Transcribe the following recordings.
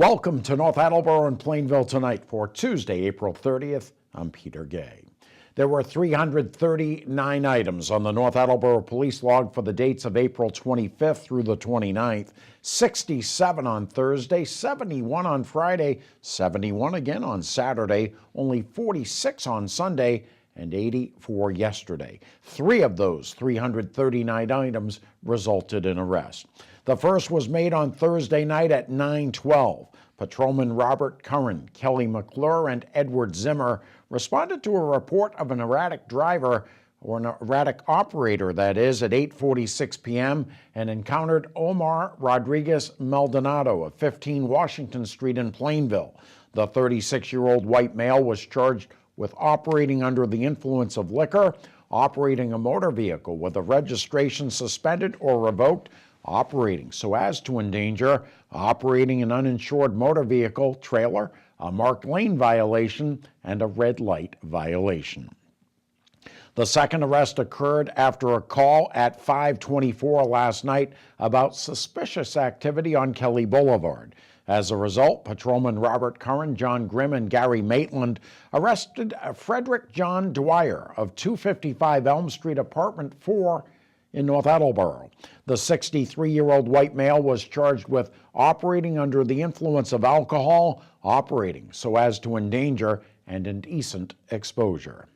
Welcome to North Attleborough and Plainville Tonight for Tuesday, April 30th. I'm Peter Gay. There were 339 items on the North Attleborough police log for the dates of April 25th through the 29th, 67 on Thursday, 71 on Friday, 71 again on Saturday, only 46 on Sunday, and 84 yesterday. 3 of those 339 items resulted in arrest. The first was made on Thursday night at 9:12. Patrolman Robert Curran, Kelly McClure, and Edward Zimmer responded to a report of an erratic driver, or an erratic operator, that is, at 8:46 p.m. and encountered Omar Rodriguez Maldonado of 15 Washington Street in Plainville. The 36-year-old white male was charged with operating under the influence of liquor, operating a motor vehicle with a registration suspended or revoked, operating so as to endanger, operating an uninsured motor vehicle trailer, a marked lane violation, and a red light violation. The second arrest occurred after a call at 5:24 last night about suspicious activity on Kelly Boulevard. As a result, Patrolman Robert Curran, John Grimm, and Gary Maitland arrested Frederick John Dwyer of 255 Elm Street, Apartment 4 in North Attleborough. The 63-year-old white male was charged with operating under the influence of alcohol, operating so as to endanger, and indecent exposure.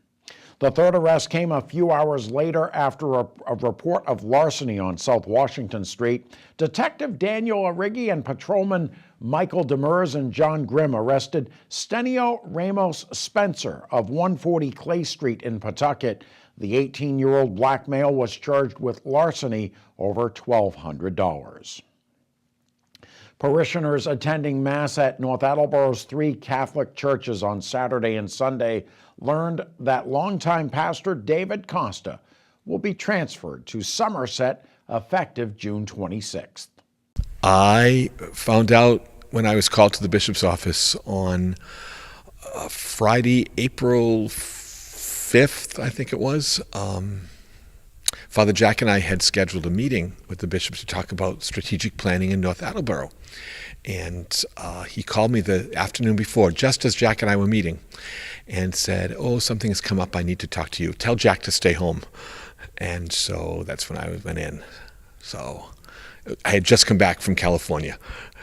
The third arrest came a few hours later after a report of larceny on South Washington Street. Detective Daniel Arrighi and Patrolman Michael Demers and John Grimm arrested Stenio Ramos Spencer of 140 Clay Street in Pawtucket. The 18-year-old black male was charged with larceny over $1,200. Parishioners attending Mass at North Attleborough's 3 Catholic churches on Saturday and Sunday learned that longtime pastor David Costa will be transferred to Somerset effective June 26th. I found out when I was called to the bishop's office on Friday, April 5th, I think it was. Father Jack and I had scheduled a meeting with the bishop to talk about strategic planning in North Attleborough. And he called me the afternoon before, just as Jack and I were meeting, and said, "Oh, something has come up. I need to talk to you. Tell Jack to stay home." And so that's when I went in. So I had just come back from California.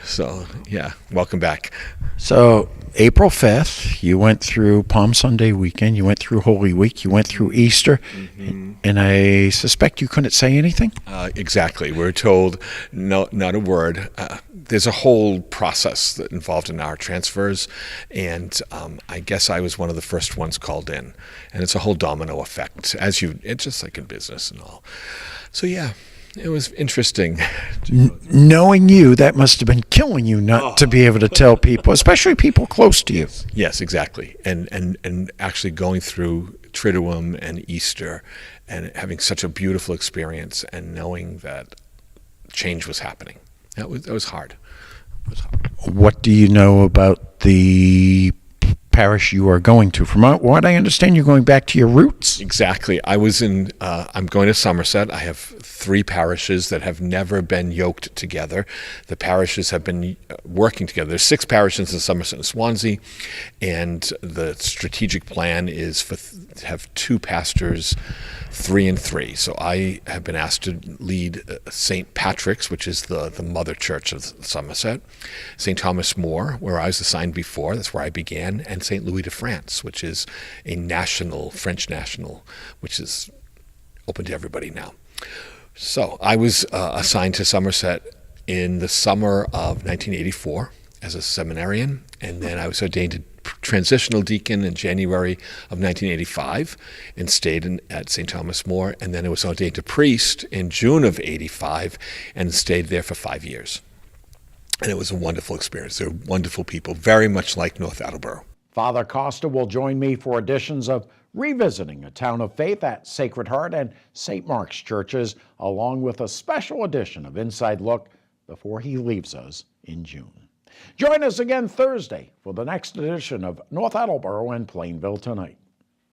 So, yeah, welcome back. So April 5th, you went through Palm Sunday weekend, you went through Holy Week, you went through Easter, and I suspect you couldn't say anything? Exactly. We're told not a word. There's a whole process that involved in our transfers, and I guess I was one of the first ones called in. And it's a whole domino effect, it's just like in business and all. So, yeah. It was interesting. Knowing you, that must have been killing you not to be able to tell people, especially people close to you. Yes, exactly. And actually going through Triduum and Easter and having such a beautiful experience and knowing that change was happening. That was hard. It was hard. What do you know about the parish you are going to? From what I understand, you're going back to your roots. Exactly. I'm going to Somerset. I have 3 parishes that have never been yoked together. The parishes have been working together. There's 6 parishes in Somerset and Swansea, and the strategic plan is to have 2 pastors, 3 and 3. So I have been asked to lead St. Patrick's, which is the mother church of Somerset, St. Thomas More, where I was assigned before, that's where I began, and St. Louis de France, which is a French national, which is open to everybody now. So I was assigned to Somerset in the summer of 1984 as a seminarian, and then I was ordained a transitional deacon in January of 1985 and stayed at St. Thomas More, and then I was ordained a priest in June of 85 and stayed there for 5 years. And it was a wonderful experience. They were wonderful people, very much like North Attleborough. Father Costa will join me for editions of Revisiting a Town of Faith at Sacred Heart and St. Mark's Churches, along with a special edition of Inside Look before he leaves us in June. Join us again Thursday for the next edition of North Attleborough and Plainville Tonight.